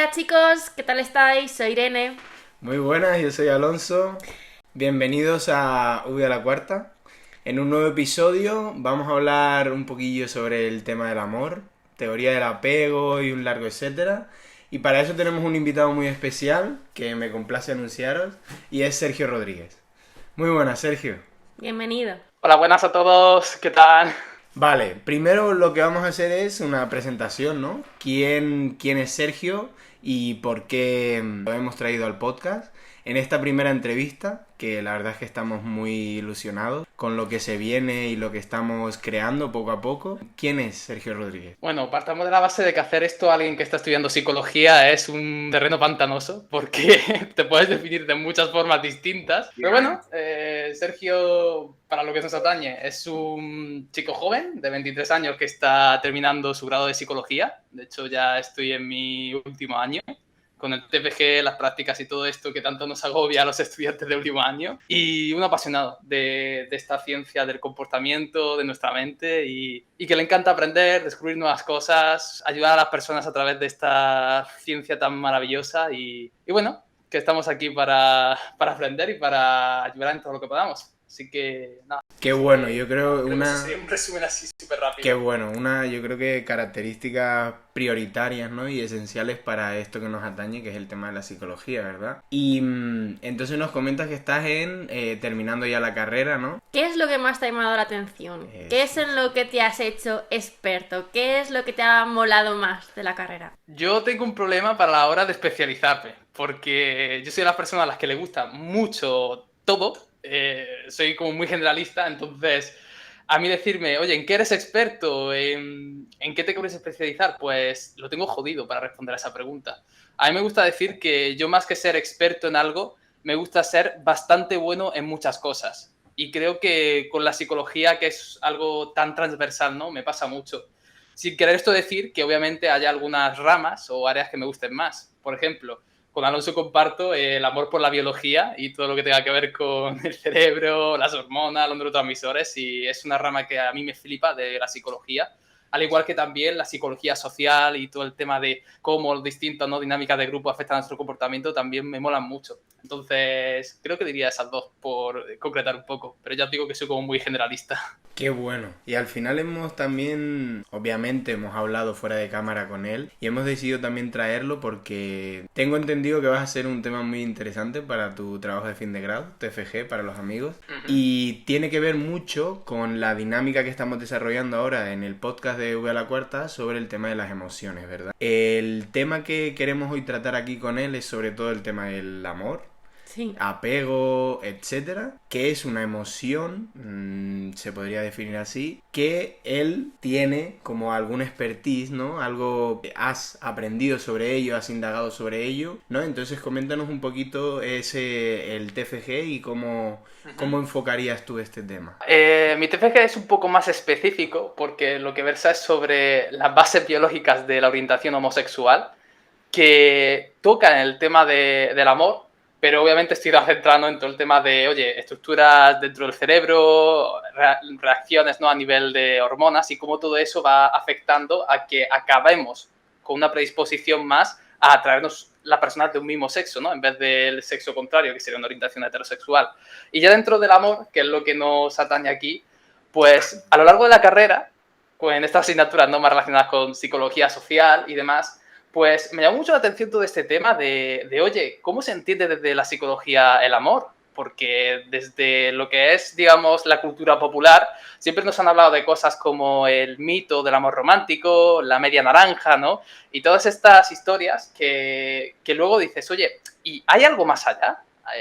Hola chicos, ¿qué tal estáis? Soy Irene. Muy buenas, yo soy Alonso. Bienvenidos a V a la Cuarta. En un nuevo episodio vamos a hablar un poquillo sobre el tema del amor, teoría del apego y un largo etcétera. Y para eso tenemos un invitado muy especial que me complace anunciaros y es Sergio Rodríguez. Muy buenas, Sergio. Bienvenido. Hola, buenas a todos, ¿qué tal? Vale, primero lo que vamos a hacer es una presentación, ¿no? ¿Quién es Sergio y por qué lo hemos traído al podcast? En esta primera entrevista, que la verdad es que estamos muy ilusionados con lo que se viene y lo que estamos creando poco a poco. ¿Quién es Sergio Rodríguez? Bueno, partamos de la base de que hacer esto a alguien que está estudiando psicología es un terreno pantanoso, porque te puedes definir de muchas formas distintas. Pero bueno, Sergio, para lo que nos atañe, es un chico joven de 23 años que está terminando su grado de psicología. De hecho, ya estoy en mi último año, con el TFG, las prácticas y todo esto que tanto nos agobia a los estudiantes de último año. Y un apasionado de esta ciencia del comportamiento, de nuestra mente, y que le encanta aprender, descubrir nuevas cosas, ayudar a las personas a través de esta ciencia tan maravillosa. Y bueno, que estamos aquí para aprender y para ayudar en todo lo que podamos. Así que nada. Qué bueno, yo creo Creo que una... ese sería un resumen así súper rápido. Qué bueno, yo creo que características prioritarias, ¿no? Y esenciales para esto que nos atañe, que es el tema de la psicología, ¿verdad? Y entonces nos comentas que estás terminando ya la carrera, ¿no? ¿Qué es lo que más te ha llamado la atención? ¿Qué es en lo que te has hecho experto? ¿Qué es lo que te ha molado más de la carrera? Yo tengo un problema para la hora de especializarme, porque yo soy de las personas a las que le gusta mucho todo. Soy como muy generalista, entonces a mí decirme, oye, ¿en qué eres experto? ¿En qué te quieres especializar? Pues lo tengo jodido para responder a esa pregunta. A mí me gusta decir que yo, más que ser experto en algo, me gusta ser bastante bueno en muchas cosas. Y creo que con la psicología, que es algo tan transversal, ¿no? Me pasa mucho. Sin querer esto decir que obviamente haya algunas ramas o áreas que me gusten más. Por ejemplo, con Alonso comparto el amor por la biología y todo lo que tenga que ver con el cerebro, las hormonas, los neurotransmisores, y es una rama que a mí me flipa de la psicología, al igual que también la psicología social y todo el tema de cómo distintas, ¿no?, dinámicas de grupo afectan a nuestro comportamiento también me molan mucho. Entonces, creo que diría esas dos por concretar un poco, pero ya os digo que soy como muy generalista. Qué bueno. Y al final hemos también, obviamente hemos hablado fuera de cámara con él y hemos decidido también traerlo porque tengo entendido que vas a ser un tema muy interesante para tu trabajo de fin de grado, TFG, para los amigos. Y tiene que ver mucho con la dinámica que estamos desarrollando ahora en el podcast de V a la Cuarta sobre el tema de las emociones, ¿verdad? El tema que queremos hoy tratar aquí con él es sobre todo el tema del amor. Sí. Apego, etcétera, que es una emoción, se podría definir así, que él tiene como algún expertise, ¿no? Algo que has aprendido sobre ello, has indagado sobre ello, ¿no? Entonces coméntanos un poquito el TFG y cómo enfocarías tú este tema. Mi TFG es un poco más específico porque lo que versa es sobre las bases biológicas de la orientación homosexual, que toca en el tema del amor, pero obviamente estoy centrando en todo el tema de, oye, estructuras dentro del cerebro, reacciones, ¿no?, a nivel de hormonas y cómo todo eso va afectando a que acabemos con una predisposición más a atraernos las personas de un mismo sexo, ¿no?, en vez del sexo contrario, que sería una orientación heterosexual. Y ya dentro del amor, que es lo que nos atañe aquí, pues a lo largo de la carrera, pues en estas asignaturas no más relacionadas con psicología social y demás, pues me llamó mucho la atención todo este tema de, oye, ¿cómo se entiende desde la psicología el amor? Porque desde lo que es, digamos, la cultura popular, siempre nos han hablado de cosas como el mito del amor romántico, la media naranja, ¿no? Y todas estas historias que luego dices, oye, ¿y hay algo más allá?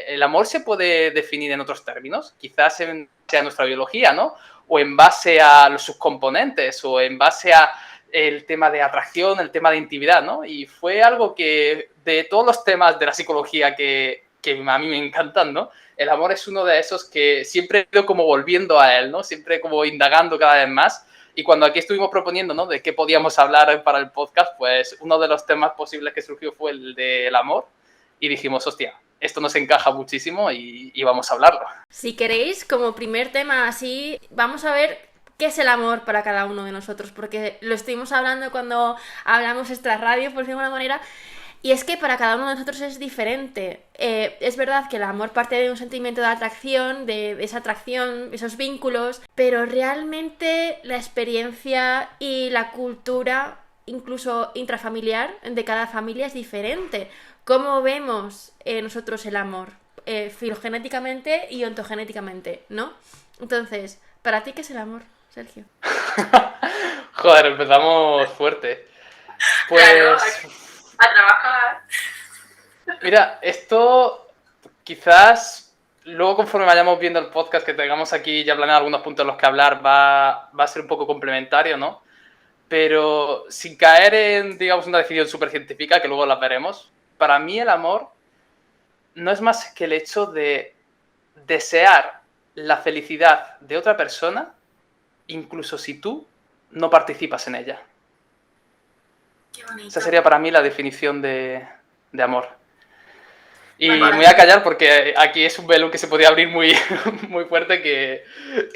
¿El amor se puede definir en otros términos? Quizás en base a nuestra biología, ¿no? O en base a los subcomponentes, o en base a el tema de atracción, el tema de intimidad, ¿no? Y fue algo que, de todos los temas de la psicología que a mí me encantan, ¿no?, el amor es uno de esos que siempre he ido como volviendo a él, ¿no? Siempre como indagando cada vez más. Y cuando aquí estuvimos proponiendo, ¿no?, de qué podíamos hablar para el podcast, pues uno de los temas posibles que surgió fue el del amor. Y dijimos, hostia, esto nos encaja muchísimo y vamos a hablarlo. Si queréis, como primer tema así, vamos a ver qué es el amor para cada uno de nosotros, porque lo estuvimos hablando cuando hablamos extra radio, por decirlo de alguna manera, Y es que para cada uno de nosotros es diferente. Es verdad que el amor parte de un sentimiento de atracción, de esa atracción, esos vínculos, pero realmente la experiencia y la cultura, incluso intrafamiliar, de cada familia es diferente. ¿Cómo vemos nosotros el amor? Filogenéticamente y ontogenéticamente, ¿no? Entonces, ¿para ti qué es el amor, Sergio? Joder, empezamos fuerte. Pues... Claro, a trabajar. Mira, esto quizás luego conforme vayamos viendo el podcast que tengamos aquí ya planeado algunos puntos en los que hablar va a ser un poco complementario, ¿no? Pero sin caer en, digamos, una definición súper científica, que luego la veremos, para mí el amor no es más que el hecho de desear la felicidad de otra persona, incluso si tú no participas en ella. Qué bonito. Esa sería para mí la definición de amor. Y Vale. me voy a callar porque aquí es un melón que se podía abrir muy, muy fuerte que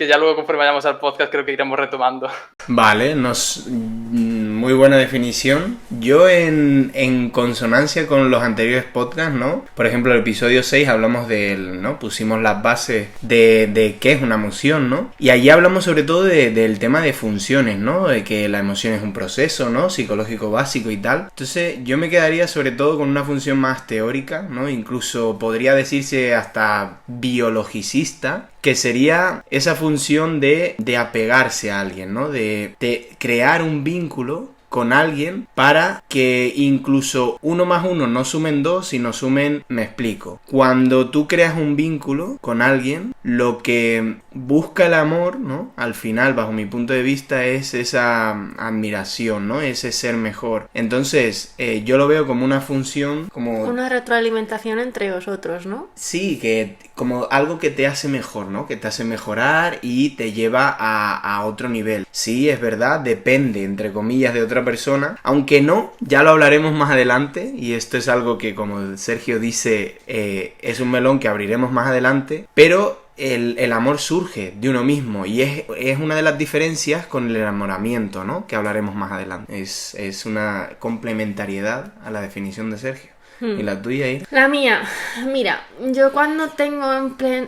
ya luego conforme vayamos al podcast creo que iremos retomando. Vale, muy buena definición. Yo en consonancia con los anteriores podcasts, ¿no? Por ejemplo, el episodio 6 hablamos ¿no? Pusimos las bases de qué es una emoción, ¿no? Y allí hablamos sobre todo del tema de funciones, ¿no? De que la emoción es un proceso, ¿no? Psicológico básico y tal. Entonces yo me quedaría sobre todo con una función más teórica, ¿no? Incluso podría decirse hasta biologicista, que sería esa función de apegarse a alguien, ¿no? De crear un vínculo con alguien para que incluso 1 más 1 no sumen 2, sino sumen, me explico. Cuando tú creas un vínculo con alguien, lo que busca el amor, ¿no? Al final, bajo mi punto de vista, es esa admiración, ¿no? Ese ser mejor. Entonces, yo lo veo como una función, como... Una retroalimentación entre vosotros, ¿no? Sí, que como algo que te hace mejor, ¿no? Que te hace mejorar y te lleva a otro nivel. Sí, es verdad, depende, entre comillas, de otra persona, aunque no, ya lo hablaremos más adelante, y esto es algo que, como Sergio dice, es un melón que abriremos más adelante, pero el amor surge de uno mismo y es una de las diferencias con el enamoramiento, ¿no? Que hablaremos más adelante. Es una complementariedad a la definición de Sergio. ¿Y la tuya, Ira? La mía, mira, yo cuando tengo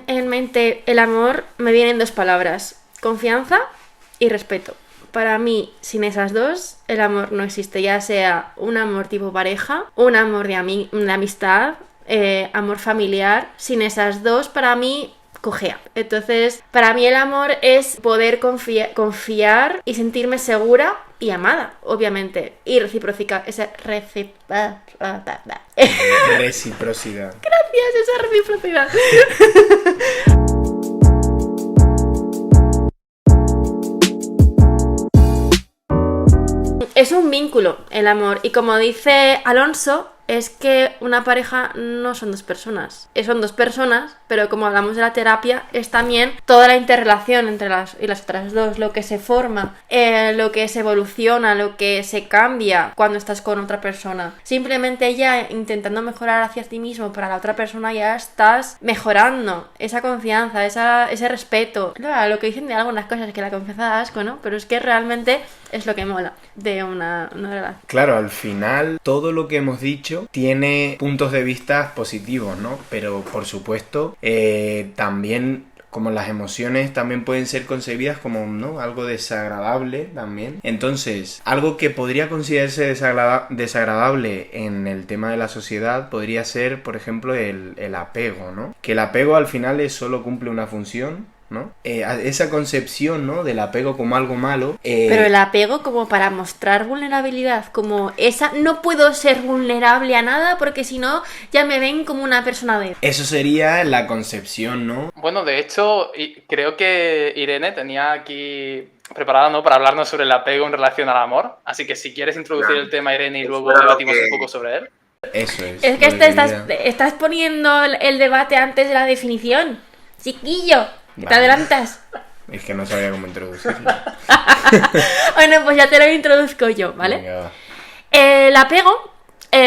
en mente el amor me vienen 2 palabras: confianza y respeto. Para mí, sin esas 2, el amor no existe, ya sea un amor tipo pareja, un amor de amistad, amor familiar. Sin esas 2, para mí, cojea. Entonces, para mí el amor es poder confiar y sentirme segura y amada, obviamente. Y reciprocidad. Reciprocidad. Gracias, esa reciprocidad. Es un vínculo el amor, y como dice Alonso, es que una pareja no son 2 personas, son 2 personas, pero como hablamos de la terapia, es también toda la interrelación entre las otras 2, lo que se forma, lo que se evoluciona, lo que se cambia cuando estás con otra persona. Simplemente ya intentando mejorar hacia ti mismo para la otra persona ya estás mejorando esa confianza, ese respeto. Claro, lo que dicen de algunas cosas, que la confianza da asco, ¿no? Pero es que realmente es lo que mola de una relación. Claro, al final todo lo que hemos dicho tiene puntos de vista positivos, ¿no? Pero por supuesto también, como las emociones también pueden ser concebidas como, ¿no? Algo desagradable también. Entonces, algo que podría considerarse desagradable en el tema de la sociedad podría ser, por ejemplo, el apego, ¿no? Que el apego al final solo cumple una función, ¿no? Esa concepción, ¿no? Del apego como algo malo. Pero el apego como para mostrar vulnerabilidad, como esa, no puedo ser vulnerable a nada porque si no ya me ven como una persona débil. Eso sería la concepción, ¿no? Bueno, de hecho, creo que Irene tenía aquí preparada, ¿no? Para hablarnos sobre el apego en relación al amor. Así que si quieres introducir el tema, Irene, y luego debatimos un poco sobre él. Eso es. Es que estás poniendo el debate antes de la definición. Chiquillo, que te adelantas. Es que no sabía cómo introducirlo. Bueno, pues ya te lo introduzco yo, ¿vale? Venga, va. El apego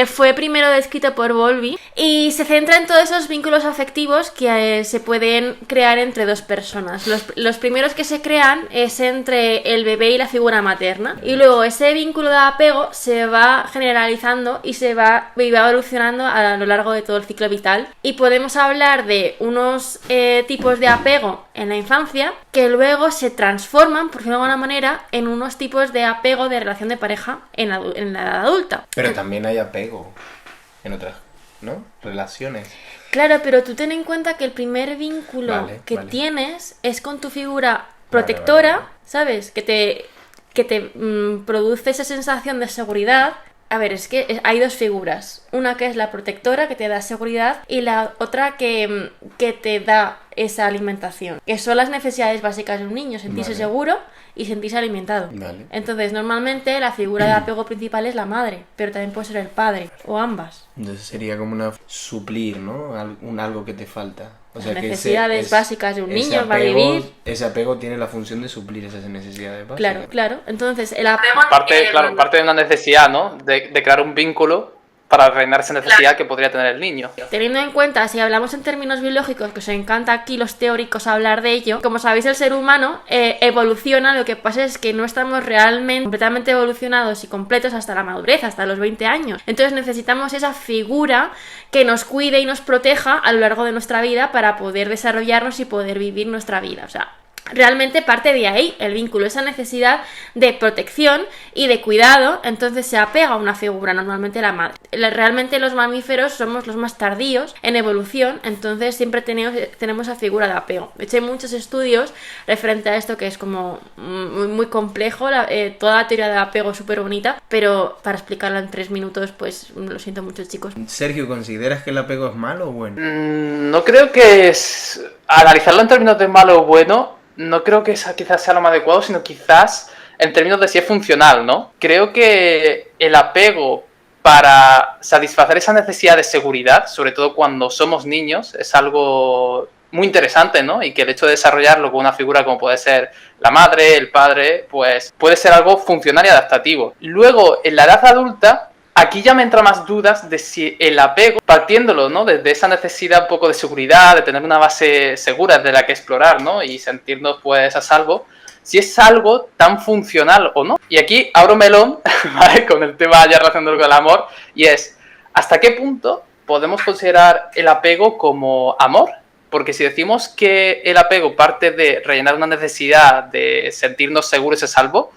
fue primero descrito por Bowlby y se centra en todos esos vínculos afectivos que se pueden crear entre dos personas. Los primeros que se crean es entre el bebé y la figura materna, y luego ese vínculo de apego se va generalizando y va evolucionando a lo largo de todo el ciclo vital, y podemos hablar de unos tipos de apego en la infancia que luego se transforman, por decirlo de alguna manera, en unos tipos de apego de relación de pareja en la edad adulta. Pero también hay apego en otras, ¿no? Relaciones. Claro, pero tú ten en cuenta que el primer vínculo que tienes es con tu figura protectora, ¿sabes? Que te produce esa sensación de seguridad. A ver, es que hay dos figuras. Una que es la protectora, que te da seguridad, y la otra que te da esa alimentación. Que son las necesidades básicas de un niño: sentirse seguro y sentirse alimentado. Vale. Entonces, normalmente la figura de apego principal es la madre, pero también puede ser el padre, o ambas. Entonces sería como una suplir, ¿no? Algo que te falta. O sea, Las que necesidades básicas de un niño para vivir. Ese apego tiene la función de suplir esas necesidades básicas. Claro. Entonces, el apego... Parte de una necesidad, ¿no? De crear un vínculo para reinar esa necesidad que podría tener el niño. Teniendo en cuenta, si hablamos en términos biológicos, que os encanta aquí los teóricos hablar de ello, como sabéis, el ser humano evoluciona. Lo que pasa es que no estamos realmente completamente evolucionados y completos hasta la madurez, hasta los 20 años. Entonces necesitamos esa figura que nos cuide y nos proteja a lo largo de nuestra vida para poder desarrollarnos y poder vivir nuestra vida. O sea, realmente parte de ahí el vínculo, esa necesidad de protección y de cuidado. Entonces se apega a una figura, normalmente la madre. Realmente los mamíferos somos los más tardíos en evolución, entonces siempre tenemos esa figura de apego. De hecho, hay muchos estudios referente a esto que es como muy complejo. Toda la teoría del apego es súper bonita, pero para explicarla en 3 minutos, pues lo siento mucho, chicos. Sergio, ¿consideras que el apego es malo o bueno? No creo que analizarlo en términos de malo o bueno. No creo que esa quizás sea lo más adecuado, sino quizás en términos de si es funcional, ¿no? Creo que el apego para satisfacer esa necesidad de seguridad, sobre todo cuando somos niños, es algo muy interesante, ¿no? Y que el hecho de desarrollarlo con una figura como puede ser la madre, el padre, pues puede ser algo funcional y adaptativo. Luego, en la edad adulta, aquí ya me entran más dudas de si el apego, partiéndolo, ¿no? Desde esa necesidad un poco de seguridad, de tener una base segura de la que explorar, ¿no? Y sentirnos, pues, a salvo, si es algo tan funcional o no. Y aquí abro melón, ¿vale? Con el tema ya relacionado con el amor, y es, ¿hasta qué punto podemos considerar el apego como amor? Porque si decimos que el apego parte de rellenar una necesidad de sentirnos seguros y a salvo,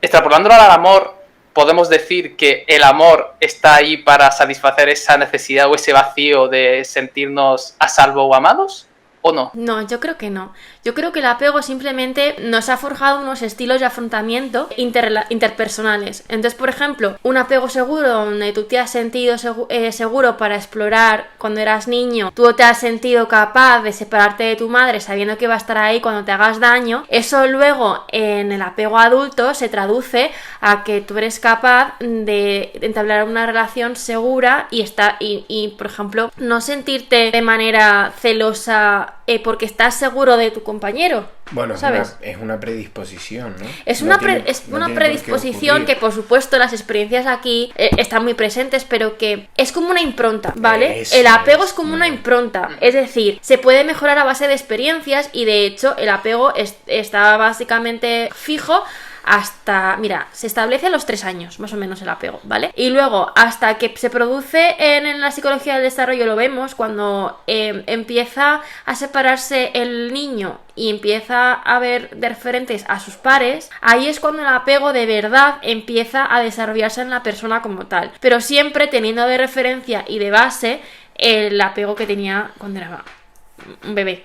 extrapolándolo al amor, ¿podemos decir que el amor está ahí para satisfacer esa necesidad o ese vacío de sentirnos a salvo o amados? ¿O no? No, yo creo que no. Yo creo que el apego simplemente nos ha forjado unos estilos de afrontamiento interpersonales. Entonces, por ejemplo, un apego seguro donde tú te has sentido seguro para explorar cuando eras niño, tú te has sentido capaz de separarte de tu madre sabiendo que va a estar ahí cuando te hagas daño. Eso luego en el apego adulto se traduce a que tú eres capaz de entablar una relación segura y por ejemplo, no sentirte de manera celosa porque estás seguro de tu compañero. Bueno, ¿sabes? Es una predisposición, ¿no? Es una predisposición que, por supuesto, las experiencias aquí están muy presentes, pero que es como una impronta, ¿vale? El apego es como una impronta. Es decir, se puede mejorar a base de experiencias y, de hecho, el apego está básicamente fijo hasta, mira, se establece a los 3 años, más o menos, el apego, ¿vale? Y luego, hasta que se produce en la psicología del desarrollo, lo vemos cuando empieza a separarse el niño y empieza a ver de referentes a sus pares. Ahí es cuando el apego de verdad empieza a desarrollarse en la persona como tal, pero siempre teniendo de referencia y de base el apego que tenía cuando era un bebé,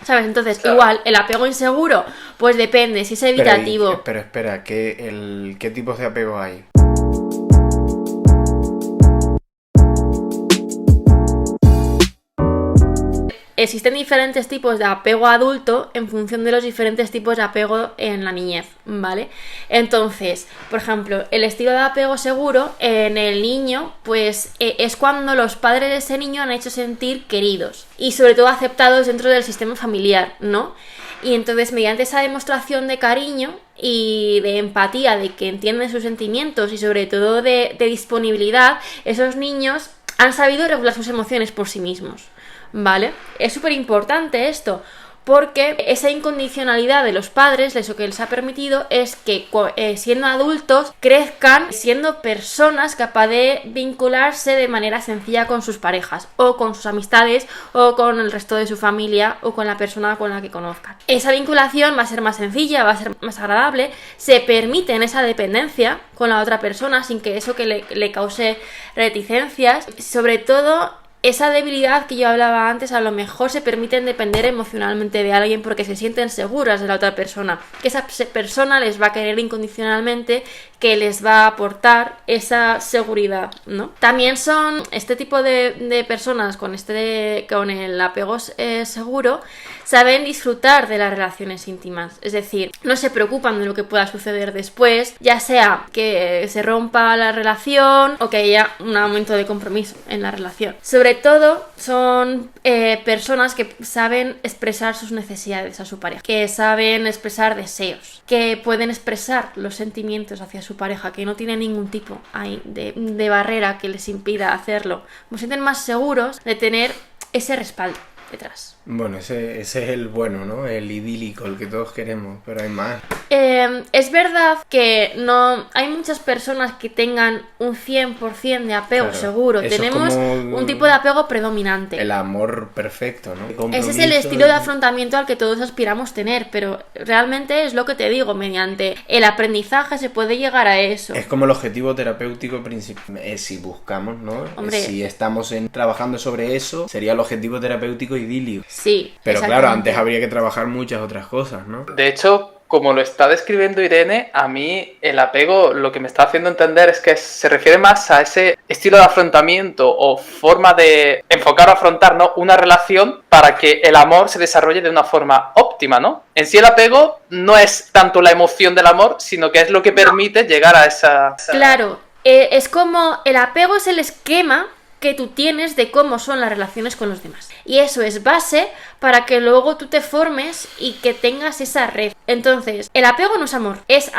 ¿sabes? Entonces, claro, igual, el apego inseguro, pues depende, si es evitativo. Pero espera, ¿qué tipos de apego hay? Existen diferentes tipos de apego adulto en función de los diferentes tipos de apego en la niñez, ¿vale? Entonces, por ejemplo, el estilo de apego seguro en el niño, pues es cuando los padres de ese niño han hecho sentir queridos y sobre todo aceptados dentro del sistema familiar, ¿no? Y entonces, mediante esa demostración de cariño y de empatía, de que entienden sus sentimientos y sobre todo de disponibilidad, esos niños han sabido regular sus emociones por sí mismos, ¿vale? Es súper importante esto, porque esa incondicionalidad de los padres, eso que les ha permitido es que siendo adultos crezcan siendo personas capaces de vincularse de manera sencilla con sus parejas o con sus amistades o con el resto de su familia o con la persona con la que conozcan. Esa vinculación va a ser más sencilla, va a ser más agradable, se permiten esa dependencia con la otra persona sin que eso que le cause reticencias, sobre todo esa debilidad que yo hablaba antes, a lo mejor se permiten depender emocionalmente de alguien porque se sienten seguras de la otra persona, que esa persona les va a querer incondicionalmente, que les va a aportar esa seguridad, ¿no? También son este tipo de personas con el apego seguro, saben disfrutar de las relaciones íntimas, es decir, no se preocupan de lo que pueda suceder después, ya sea que se rompa la relación o que haya un aumento de compromiso en la relación. Sobre todo son personas que saben expresar sus necesidades a su pareja, que saben expresar deseos, que pueden expresar los sentimientos hacia su pareja, que no tienen ningún tipo de barrera que les impida hacerlo. Se sienten más seguros de tener ese respaldo detrás. Bueno, ese es el bueno, ¿no? El idílico, el que todos queremos, pero hay más. Es verdad que no hay muchas personas que tengan un 100% de apego, claro, seguro. Tenemos un tipo de apego predominante. El amor perfecto, ¿no? Ese es el estilo de afrontamiento al que todos aspiramos tener, pero realmente es lo que te digo, mediante el aprendizaje se puede llegar a eso. Es como el objetivo terapéutico principal. Si buscamos, ¿no? Hombre, si estamos trabajando sobre eso, sería el objetivo terapéutico idílico. Sí, pero claro, antes habría que trabajar muchas otras cosas, ¿no? De hecho, como lo está describiendo Irene, a mí el apego lo que me está haciendo entender es que se refiere más a ese estilo de afrontamiento o forma de enfocar o afrontar, ¿no?, una relación para que el amor se desarrolle de una forma óptima, ¿no? En sí el apego no es tanto la emoción del amor, sino que es lo que permite llegar a esa... Claro, es como el apego es el esquema que tú tienes de cómo son las relaciones con los demás. Y eso es base para que luego tú te formes y que tengas esa red. Entonces, el apego no es amor, es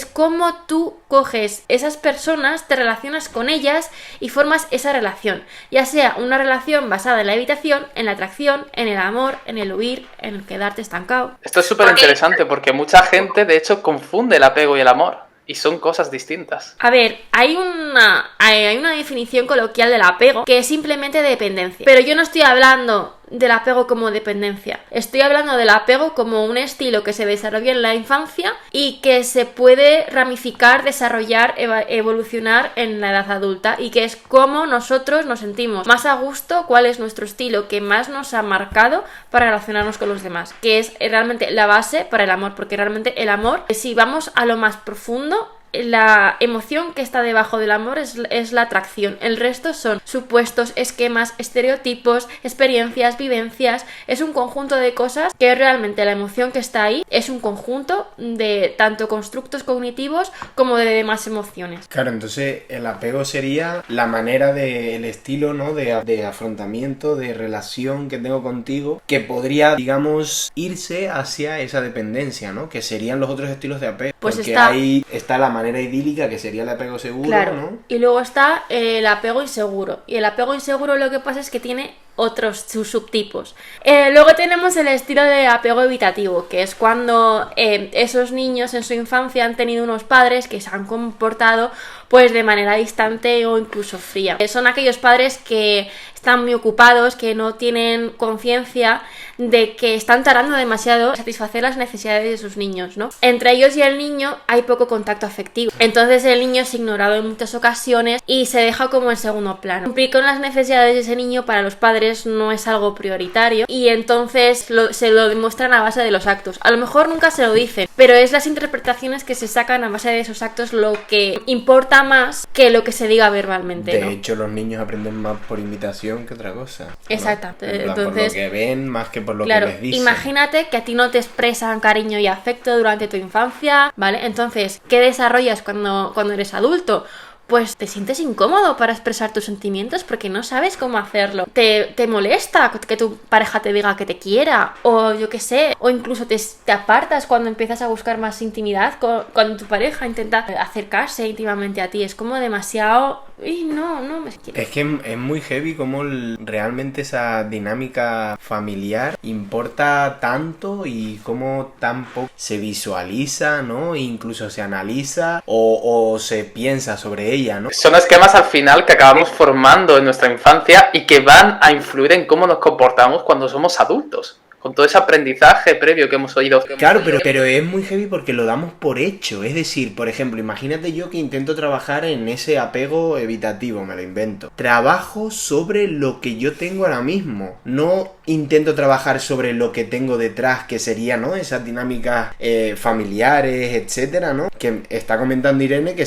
como tú coges esas personas, te relacionas con ellas y formas esa relación. Ya sea una relación basada en la evitación, en la atracción, en el amor, en el huir, en el quedarte estancado. Esto es súper interesante porque mucha gente, de hecho, confunde el apego y el amor. Y son cosas distintas. A ver, hay una definición coloquial del apego que es simplemente dependencia. Pero yo no estoy hablando del apego como dependencia. Estoy hablando del apego como un estilo que se desarrolla en la infancia y que se puede ramificar, desarrollar, evolucionar en la edad adulta, y que es como nosotros nos sentimos más a gusto, cuál es nuestro estilo que más nos ha marcado para relacionarnos con los demás, que es realmente la base para el amor, porque realmente el amor, si vamos a lo más profundo, la emoción que está debajo del amor es la atracción. El resto son supuestos, esquemas, estereotipos, experiencias, vivencias. Es un conjunto de cosas que realmente la emoción que está ahí es un conjunto de tanto constructos cognitivos como de demás emociones. Claro, entonces el apego sería la manera el estilo, ¿no?, de afrontamiento, de relación que tengo contigo, que podría, digamos, irse hacia esa dependencia, ¿no? Que serían los otros estilos de apego. Pues porque ahí está la manera idílica, que sería el apego seguro, claro, ¿no? Y luego está el apego inseguro. Y el apego inseguro lo que pasa es que tiene otros subtipos. Luego tenemos el estilo de apego evitativo, que es cuando esos niños en su infancia han tenido unos padres que se han comportado pues de manera distante o incluso fría. Son aquellos padres que están muy ocupados, que no tienen conciencia de que están tardando demasiado en satisfacer las necesidades de sus niños, ¿no? Entre ellos y el niño hay poco contacto afectivo. Entonces el niño es ignorado en muchas ocasiones y se deja como en segundo plano. Cumplir con las necesidades de ese niño para los padres no es algo prioritario, y entonces se lo demuestran a base de los actos. A lo mejor nunca se lo dicen, pero es las interpretaciones que se sacan a base de esos actos lo que importa más que lo que se diga verbalmente, ¿no? De hecho, los niños aprenden más por imitación que otra cosa, ¿no? Exactamente. Entonces, por lo que ven más que por lo claro, que les dicen. Imagínate que a ti no te expresan cariño y afecto durante tu infancia, ¿vale? Entonces, ¿qué desarrollas cuando eres adulto? pues te sientes incómodo para expresar tus sentimientos porque no sabes cómo hacerlo. Te molesta que tu pareja te diga que te quiera, o yo qué sé, o incluso te apartas cuando empiezas a buscar más intimidad, cuando tu pareja intenta acercarse íntimamente a ti. Es como demasiado... Y no me quiero. Es que es muy heavy como realmente esa dinámica familiar importa tanto y cómo tan poco se visualiza, ¿no? E incluso se analiza o se piensa sobre ella, ¿no? Son esquemas al final que acabamos formando en nuestra infancia y que van a influir en cómo nos comportamos cuando somos adultos. Con todo ese aprendizaje previo que hemos oído. Claro, pero es muy heavy porque lo damos por hecho. Es decir, por ejemplo, imagínate yo que intento trabajar en ese apego evitativo, me lo invento. Trabajo sobre lo que yo tengo ahora mismo. No intento trabajar sobre lo que tengo detrás, que sería, ¿no? Esas dinámicas familiares, etcétera, ¿no? Que está comentando Irene que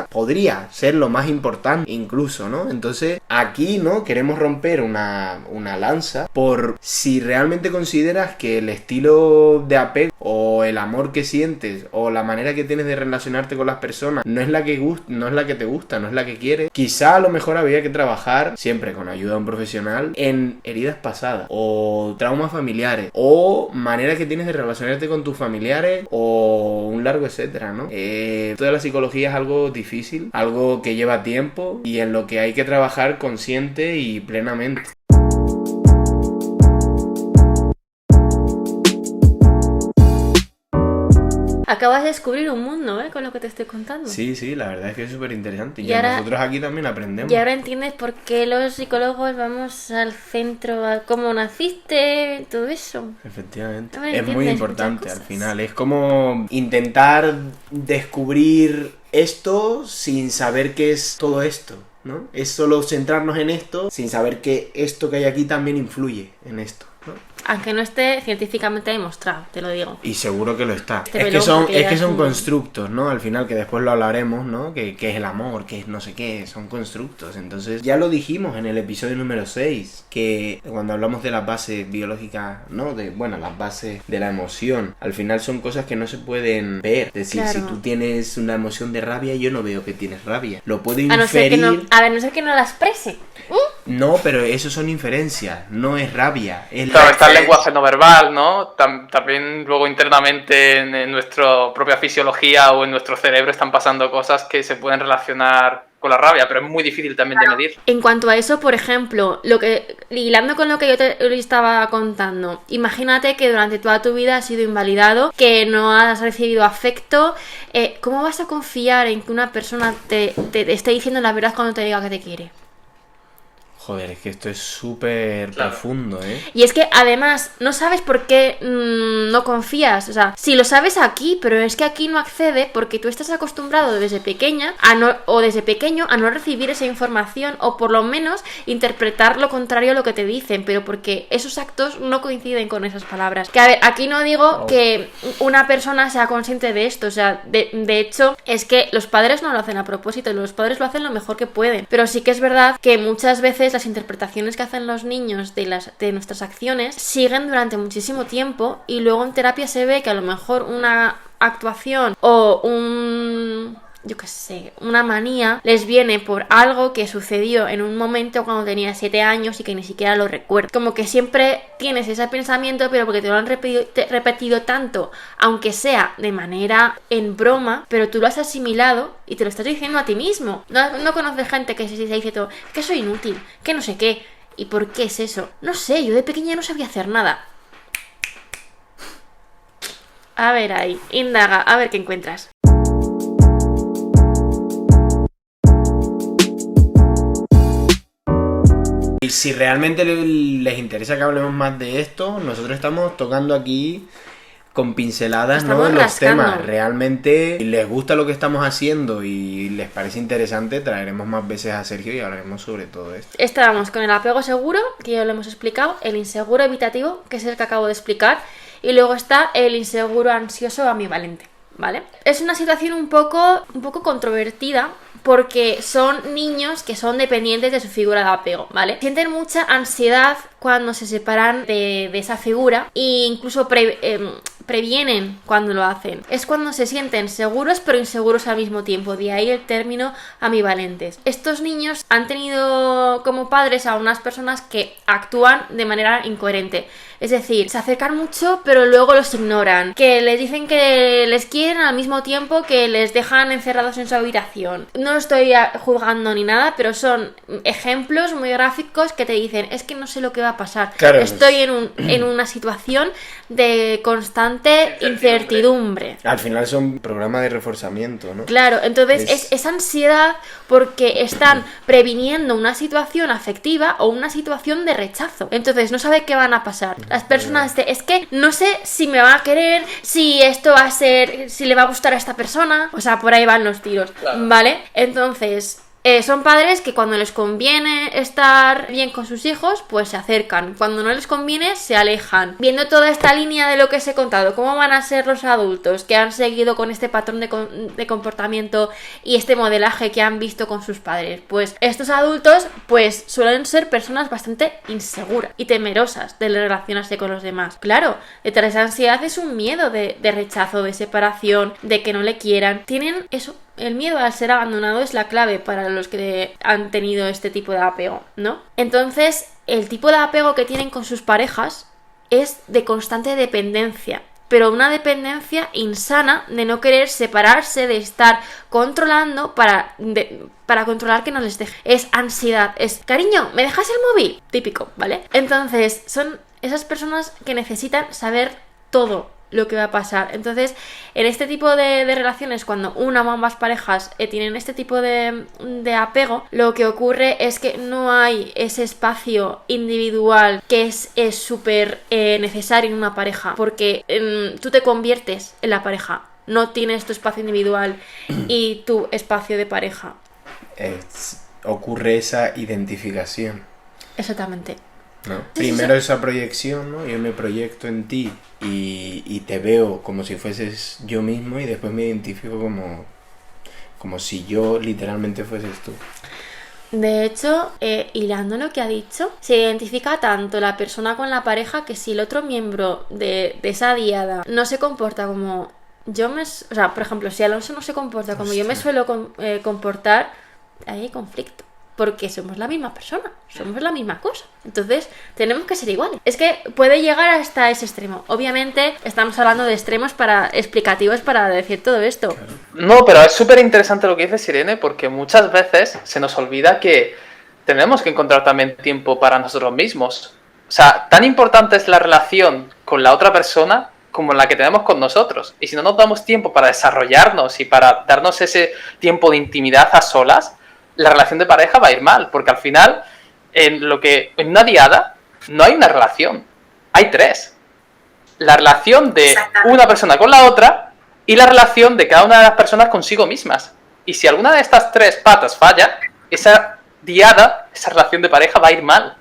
podría ser lo más importante incluso, ¿no? Entonces, aquí, ¿no? Queremos romper una lanza por si realmente consideras que el estilo de apego o el amor que sientes o la manera que tienes de relacionarte con las personas no es la que te gusta, no es la que quieres. Quizá a lo mejor había que trabajar, siempre con ayuda de un profesional, en heridas pasadas o traumas familiares o manera que tienes de relacionarte con tus familiares o un largo etcétera, ¿no? Toda la psicología es algo difícil, algo que lleva tiempo y en lo que hay que trabajar consciente y plenamente. Acabas de descubrir un mundo, con lo que te estoy contando. Sí, la verdad es que es súper interesante. Y ahora, nosotros aquí también aprendemos. Y ahora entiendes por qué los psicólogos vamos al centro, a cómo naciste, todo eso. Efectivamente. Es muy importante al final. Es como intentar descubrir esto sin saber qué es todo esto, ¿no? Es solo centrarnos en esto sin saber que esto que hay aquí también influye en esto, ¿no? Aunque no esté científicamente demostrado, te lo digo. Y seguro que lo está. Es que son constructos, ¿no? Al final, que después lo hablaremos, ¿no? Que es el amor, que es no sé qué, son constructos. Entonces, ya lo dijimos en el episodio número 6, que cuando hablamos de las bases biológicas, ¿no? Las bases de la emoción, al final son cosas que no se pueden ver. Es decir, claro. Si tú tienes una emoción de rabia, yo no veo que tienes rabia. Lo puedo inferir. A no ser que no la exprese. No, pero eso son inferencias, no es rabia. Claro, está el lenguaje no verbal, ¿no? También luego internamente en nuestra propia fisiología o en nuestro cerebro están pasando cosas que se pueden relacionar con la rabia, pero es muy difícil también de medir. En cuanto a eso, por ejemplo, hilando con lo que yo te estaba contando, imagínate que durante toda tu vida has sido invalidado, que no has recibido afecto. ¿Cómo vas a confiar en que una persona te esté diciendo la verdad cuando te diga que te quiere? Joder, es que esto es súper profundo, ¿eh? Y es que además no sabes por qué no confías. O sea, sí lo sabes aquí, pero es que aquí no accede porque tú estás acostumbrado desde pequeña desde pequeño a no recibir esa información o por lo menos interpretar lo contrario a lo que te dicen, pero porque esos actos no coinciden con esas palabras. Que a ver, aquí no digo que una persona sea consciente de esto. O sea, de hecho, es que los padres no lo hacen a propósito, los padres lo hacen lo mejor que pueden. Pero sí que es verdad que muchas veces las interpretaciones que hacen los niños de nuestras acciones siguen durante muchísimo tiempo y luego en terapia se ve que a lo mejor una actuación o una manía les viene por algo que sucedió en un momento cuando tenía 7 años y que ni siquiera lo recuerdo. Como que siempre tienes ese pensamiento, pero porque te lo han repetido tanto, aunque sea de manera en broma, pero tú lo has asimilado y te lo estás diciendo a ti mismo. No conoces gente que se dice todo, que soy inútil, que no sé qué. ¿Y por qué es eso? No sé, yo de pequeña no sabía hacer nada. A ver ahí, indaga, a ver qué encuentras. Y si realmente les interesa que hablemos más de esto, nosotros estamos tocando aquí con pinceladas, ¿no? Los temas. Realmente les gusta lo que estamos haciendo y les parece interesante, traeremos más veces a Sergio y hablaremos sobre todo esto. Estábamos con el apego seguro, que ya lo hemos explicado, el inseguro evitativo, que es el que acabo de explicar, y luego está el inseguro ansioso ambivalente, ¿vale? Es una situación un poco controvertida, porque son niños que son dependientes de su figura de apego, ¿vale? Sienten mucha ansiedad cuando se separan de esa figura e incluso previenen cuando lo hacen. Es cuando se sienten seguros pero inseguros al mismo tiempo, de ahí el término ambivalentes. Estos niños han tenido como padres a unas personas que actúan de manera incoherente. Es decir, se acercan mucho pero luego los ignoran, que les dicen que les quieren al mismo tiempo que les dejan encerrados en su habitación. No estoy juzgando ni nada, pero son ejemplos muy gráficos que te dicen, es que no sé lo que va a pasar. Claro. Estoy en una situación de constante incertidumbre. Al final son programas de reforzamiento, ¿no? Claro, entonces es ansiedad porque están previniendo una situación afectiva o una situación de rechazo. Entonces no sabe qué van a pasar. Las personas es que no sé si me va a querer, si esto va a ser, si le va a gustar a esta persona. O sea, por ahí van los tiros, Claro. ¿vale? Entonces... son padres que cuando les conviene estar bien con sus hijos, pues se acercan. Cuando no les conviene, se alejan. Viendo toda esta línea de lo que os he contado, cómo van a ser los adultos que han seguido con este patrón de comportamiento y este modelaje que han visto con sus padres. Pues estos adultos, pues suelen ser personas bastante inseguras y temerosas de relacionarse con los demás. Claro, detrás de esa ansiedad es un miedo de rechazo, de separación, de que no le quieran. Tienen eso. El miedo al ser abandonado es la clave para los que han tenido este tipo de apego, ¿no? Entonces, el tipo de apego que tienen con sus parejas es de constante dependencia, pero una dependencia insana de no querer separarse, de estar controlando para controlar que no les deje. Es ansiedad, es cariño, ¿me dejas el móvil? Típico, ¿vale? Entonces, son esas personas que necesitan saber todo lo que va a pasar. Entonces, en este tipo de relaciones, cuando una o ambas parejas tienen este tipo de apego, lo que ocurre es que no hay ese espacio individual que es súper necesario en una pareja, porque tú te conviertes en la pareja, no tienes tu espacio individual y tu espacio de pareja. Ocurre esa identificación, Exactamente. ¿no? Sí, Primero sí. esa proyección, ¿no? Yo me proyecto en ti y te veo como si fueses yo mismo y después me identifico como si yo literalmente fueses tú. De hecho, hilando lo que ha dicho, se identifica tanto la persona con la pareja que si el otro miembro de esa diada no se comporta como yo me... O sea, por ejemplo, si Alonso no se comporta como yo me suelo comportar, ahí hay conflicto. Porque somos la misma persona, somos la misma cosa. Entonces, tenemos que ser iguales. Es que puede llegar hasta ese extremo. Obviamente, estamos hablando de extremos explicativos para decir todo esto. Claro. No, pero es súper interesante lo que dices, Irene, porque muchas veces se nos olvida que tenemos que encontrar también tiempo para nosotros mismos. O sea, tan importante es la relación con la otra persona como la que tenemos con nosotros. Y si no nos damos tiempo para desarrollarnos y para darnos ese tiempo de intimidad a solas, la relación de pareja va a ir mal, porque al final, en una diada, no hay una relación, hay tres. La relación de una persona con la otra y la relación de cada una de las personas consigo mismas. Y si alguna de estas tres patas falla, esa diada, esa relación de pareja va a ir mal.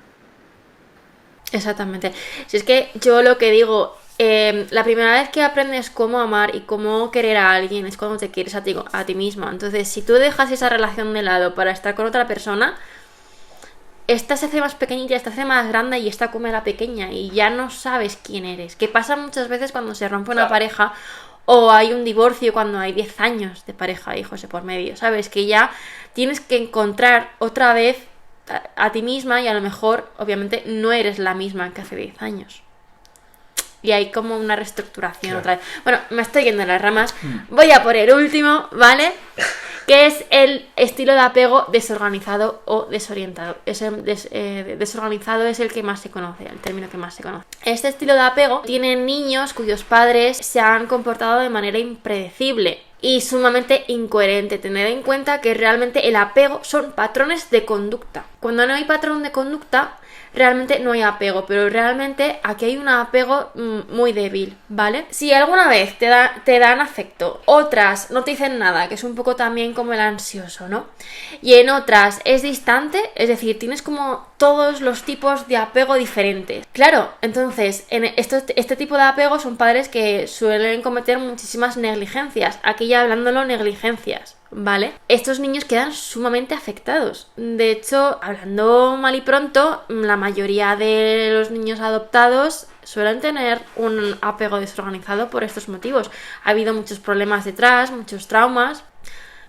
Exactamente. Si es que yo lo que digo, la primera vez que aprendes cómo amar y cómo querer a alguien es cuando te quieres a ti mismo. Entonces, si tú dejas esa relación de lado para estar con otra persona, esta se hace más pequeñita, esta se hace más grande y esta come a la pequeña y ya no sabes quién eres. Que pasa muchas veces cuando se rompe una pareja o hay un divorcio cuando hay 10 años de pareja, hijos de por medio, ¿sabes? Que ya tienes que encontrar otra vez a ti misma y a lo mejor, obviamente, no eres la misma que hace 10 años. Y hay como una reestructuración otra vez. Bueno, me estoy yendo en las ramas. Voy a por el último, ¿vale? Que es el estilo de apego desorganizado o desorientado. Desorganizado es el que más se conoce, el término que más se conoce. Este estilo de apego tienen niños cuyos padres se han comportado de manera impredecible y sumamente incoherente. Tened en cuenta que realmente el apego son patrones de conducta. Cuando no hay patrón de conducta, realmente no hay apego, pero realmente aquí hay un apego muy débil, ¿vale? Si alguna vez te dan afecto, otras no te dicen nada, que es un poco también como el ansioso, ¿no? Y en otras es distante, es decir, tienes como todos los tipos de apego diferentes. Claro, entonces, este tipo de apego son padres que suelen cometer muchísimas negligencias. Aquí ya hablándolo negligencias, ¿vale? Estos niños quedan sumamente afectados. De hecho, hablando mal y pronto, la mayoría de los niños adoptados suelen tener un apego desorganizado por estos motivos. Ha habido muchos problemas detrás, muchos traumas.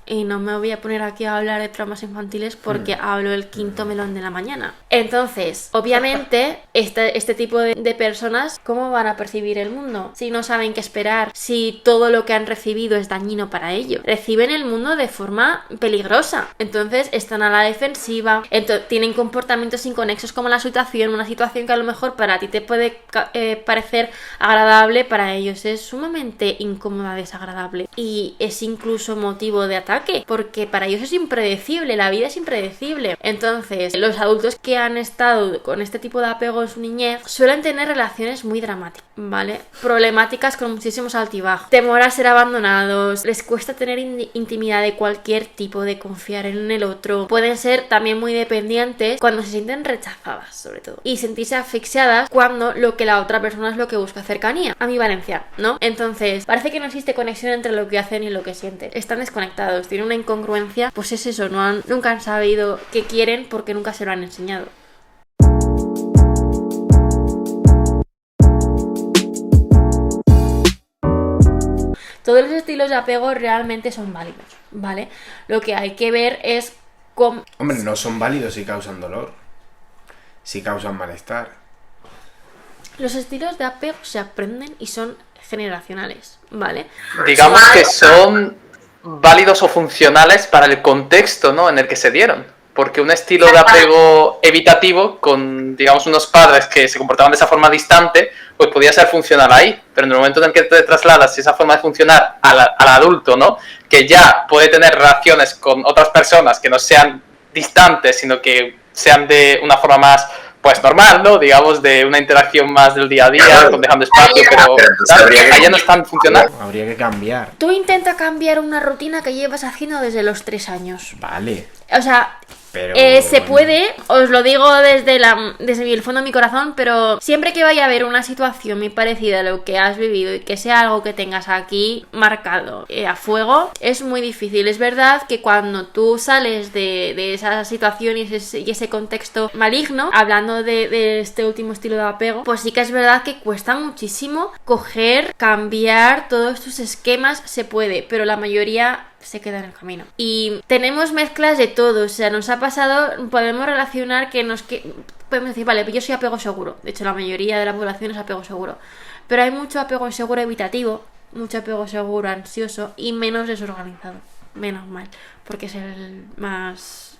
Y no me voy a poner aquí a hablar de traumas infantiles porque hablo el quinto melón de la mañana. Entonces, obviamente, este tipo de personas, ¿cómo van a percibir el mundo? Si no saben qué esperar, si todo lo que han recibido es dañino para ellos. Reciben el mundo de forma peligrosa. Entonces, están a la defensiva, tienen comportamientos inconexos como una situación que a lo mejor para ti te puede parecer agradable, para ellos es sumamente incómoda, desagradable. Y es incluso motivo de ataque, porque para ellos es impredecible, la vida es impredecible. Entonces, los adultos que han estado con este tipo de apego en su niñez suelen tener relaciones muy dramáticas, ¿vale? Problemáticas con muchísimos altibajos, temor a ser abandonados, les cuesta tener intimidad de cualquier tipo, de confiar en el otro, pueden ser también muy dependientes cuando se sienten rechazadas, sobre todo, y sentirse asfixiadas cuando lo que la otra persona es lo que busca, cercanía, a mi Valencia, ¿no? Entonces, parece que no existe conexión entre lo que hacen y lo que sienten, están desconectados, tienen una incongruencia, pues es eso, nunca han sabido qué quieren porque nunca se lo han enseñado. Todos los estilos de apego realmente son válidos, ¿vale? Lo que hay que ver es cómo... Hombre, no son válidos si causan dolor, si causan malestar. Los estilos de apego se aprenden y son generacionales, ¿vale? Digamos que son válidos o funcionales para el contexto, ¿no?, en el que se dieron. Porque un estilo de apego evitativo con, digamos, unos padres que se comportaban de esa forma distante, pues podía ser funcional ahí. Pero en el momento en el que te trasladas esa forma de funcionar al adulto, ¿no?, que ya puede tener relaciones con otras personas que no sean distantes, sino que sean de una forma más, pues, normal, ¿no?, digamos, de una interacción más del día a día, con dejando espacio, pero allá no es tan funcional. Habría que cambiar. Tú intenta cambiar una rutina que llevas haciendo desde los 3 años. Vale. O sea... Pero, se puede, os lo digo desde el fondo de mi corazón, pero siempre que vaya a haber una situación muy parecida a lo que has vivido y que sea algo que tengas aquí marcado a fuego, es muy difícil. Es verdad que cuando tú sales de esa situación y ese contexto maligno, hablando de este último estilo de apego, pues sí que es verdad que cuesta muchísimo cambiar todos tus esquemas, se puede, pero la mayoría se queda en el camino. Y tenemos mezclas de todo, o sea, nos ha pasado, podemos relacionar podemos decir, vale, yo soy apego seguro, de hecho la mayoría de la población es apego seguro, pero hay mucho apego seguro evitativo, mucho apego seguro ansioso y menos desorganizado, menos mal, porque es el más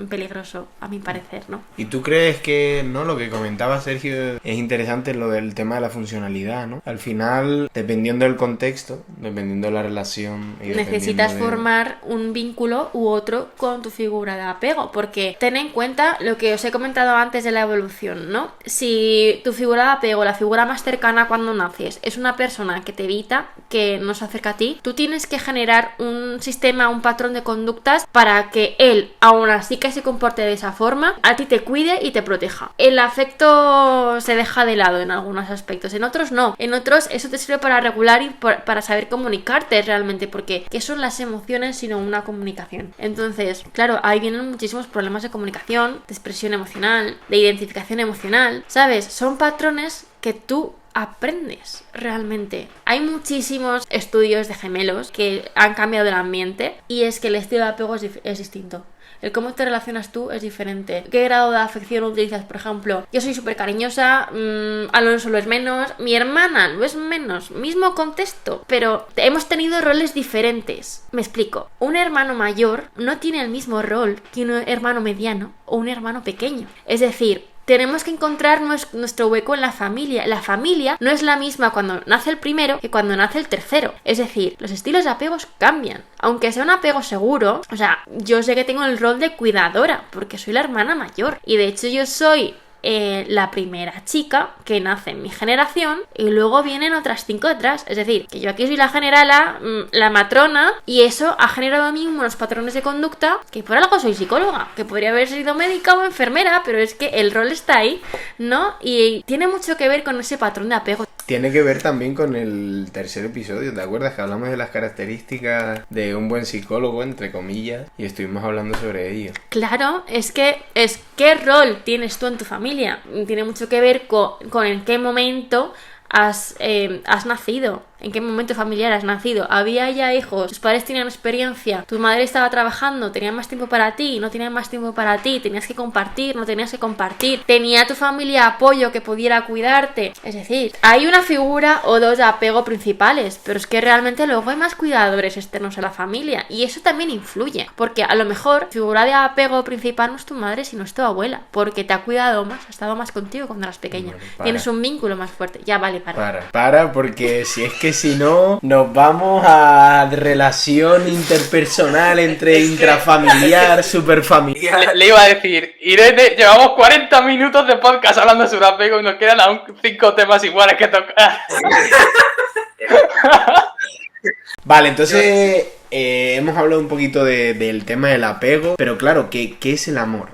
peligroso, a mi parecer, ¿no? ¿Y tú crees que, no, lo que comentaba Sergio es interesante, lo del tema de la funcionalidad, ¿no? Al final, dependiendo del contexto, dependiendo de la relación... necesitas formar un vínculo u otro con tu figura de apego, porque ten en cuenta lo que os he comentado antes de la evolución, ¿no? Si tu figura de apego, la figura más cercana cuando naces, es una persona que te evita, que no se acerca a ti, tú tienes que generar un sistema, un patrón de conductas para que él, aún así que se comporte de esa forma, a ti te cuide y te proteja. El afecto se deja de lado en algunos aspectos, en otros no. En otros eso te sirve para regular y para saber comunicarte realmente, porque ¿qué son las emociones sino una comunicación? Entonces, claro, ahí vienen muchísimos problemas de comunicación, de expresión emocional, de identificación emocional, ¿sabes? Son patrones que tú aprendes realmente. Hay muchísimos estudios de gemelos que han cambiado el ambiente y es que el estilo de apego es distinto. El cómo te relacionas tú es diferente. ¿Qué grado de afección utilizas? Por ejemplo, yo soy súper cariñosa, Alonso lo es menos, mi hermana lo es menos, mismo contexto, pero hemos tenido roles diferentes. Me explico. Un hermano mayor no tiene el mismo rol que un hermano mediano o un hermano pequeño. Es decir, tenemos que encontrar nuestro hueco en la familia. La familia no es la misma cuando nace el primero que cuando nace el tercero. Es decir, los estilos de apegos cambian. Aunque sea un apego seguro, o sea, yo sé que tengo el rol de cuidadora porque soy la hermana mayor. Y de hecho yo soy la primera chica que nace en mi generación y luego vienen otras 5 detrás. Es decir, que yo aquí soy la generala, la matrona, y eso ha generado a mí unos patrones de conducta que por algo soy psicóloga, que podría haber sido médica o enfermera, pero es que el rol está ahí, ¿no? Y tiene mucho que ver con ese patrón de apego. Tiene que ver también con el tercer episodio, ¿te acuerdas? Que hablamos de las características de un buen psicólogo, entre comillas, y estuvimos hablando sobre ello. Claro, es qué rol tienes tú en tu familia. Tiene mucho que ver con en qué momento has nacido, en qué momento familiar has nacido. Había ya hijos, tus padres tenían experiencia, tu madre estaba trabajando, tenía más tiempo para ti, no tenía más tiempo para ti, tenías que compartir, no tenías que compartir, tenía tu familia apoyo que pudiera cuidarte. Es decir, hay una figura o dos de apego principales, pero es que realmente luego hay más cuidadores externos a la familia y eso también influye, porque a lo mejor figura de apego principal no es tu madre sino es tu abuela, porque te ha cuidado más, ha estado más contigo cuando eras pequeña. Bueno, para. Tienes un vínculo más fuerte. Ya vale, Para, porque si es que si no, nos vamos a relación interpersonal entre intrafamiliar, superfamiliar. Le iba a decir, Irene, llevamos 40 minutos de podcast hablando sobre apego y nos quedan aún 5 temas iguales que tocar. Vale, entonces hemos hablado un poquito del tema del apego, pero claro, ¿qué es el amor?